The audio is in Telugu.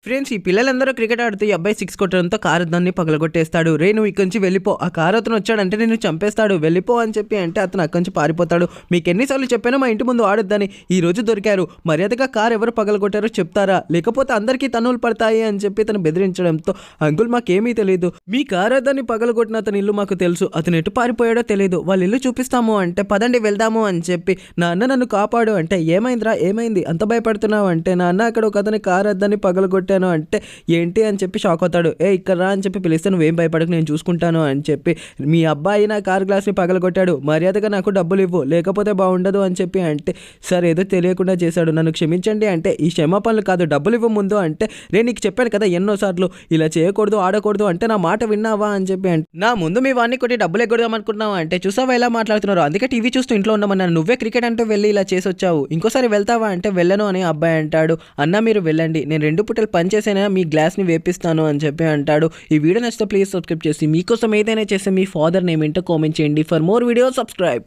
ఫ్రెండ్స్, ఈ పిల్లలందరూ క్రికెట్ ఆడుతూ ఈ అబ్బాయి 6 కొట్టడంతో కారు దాన్ని పగలగొట్టేస్తాడు. రే నువ్వు ఇక్కడి నుంచి వెళ్ళిపో, ఆ కారు అతను వచ్చాడంటే నిన్ను చంపేస్తాడు, వెళ్ళిపో అని చెప్పి అంటే అతను అక్కడి నుంచి పారిపోతాడు. మీకు ఎన్నిసార్లు చెప్పానో మా ఇంటి ముందు ఆడొద్దని, ఈ రోజు దొరికారు, మర్యాదగా కారు ఎవరు పగలగొట్టారో చెప్తారా, లేకపోతే అందరికీ తన్నులు పడతాయి అని చెప్పి తను బెదిరించడంతో, అంకుల్ మాకేమీ తెలియదు, మీ కారు దాన్ని పగలగొట్టిన అతని ఇల్లు మాకు తెలుసు, అతను ఎటు పారిపోయాడో తెలియదు, వాళ్ళ ఇల్లు చూపిస్తాము అంటే పదండి వెళ్దాము అని చెప్పి, నాన్న నన్ను కాపాడు అంటే ఏమైందిరా ఏమైంది అంత భయపడుతున్నావు అంటే, నాన్న అక్కడ ఒక అతని కారు అద్దాన్ని పగలగొట్టాను అంటే ఏంటి అని చెప్పి షాక్ అవుతాడు. ఇక్కడ రా అని చెప్పి పిలిస్తే నువ్వేం భయపడకు నేను చూసుకుంటాను అని చెప్పి, మీ అబ్బాయి నా కార్ గ్లాస్ని పగలగొట్టాడు, మర్యాదగా నాకు డబ్బులు ఇవ్వు లేకపోతే బాగుండదు అని చెప్పి అంటే, సార్ ఏదో తెలియకుండా చేశాడు నన్ను క్షమించండి అంటే, ఈ క్షమాపణలు కాదు డబ్బులు ఇవ్వ ముందు అంటే, నేను నీకు చెప్పాను కదా ఎన్నోసార్లు ఇలా చేయకూడదు ఆడకూడదు అంటే నా మాట విన్నావా అని చెప్పి అంటే, నా ముందు మీ వాడిని కొట్టి డబ్బులు ఎగ్గొడదాం అనుకుంటున్నావా అంటే, చూసావా ఎలా మాట్లాడుతున్నారు, అందుకే టీవీ చూస్తూ ఇంట్లో ఉండమన్నాను, నువ్వే క్రికెట్ అంటూ వెళ్ళి ఇలా చేసి వచ్చావు, ఇంకోసారి వెళ్తావా అంటే వెళ్ళను అని అబ్బాయి అంటాడు. అన్న మీరు వెళ్ళండి, నేను 2 పూటలు పనిచేసైనా మీ గ్లాస్ని వేపిస్తాను అని చెప్పి అంటాడు. ఈ వీడియో నచ్చితే ప్లీజ్ సబ్స్క్రైబ్ చేసి మీకోసం ఏదైనా చేస్తే మీ ఫాదర్ నేమ్ ఏంటో కామెంట్ చేయండి. For more video subscribe.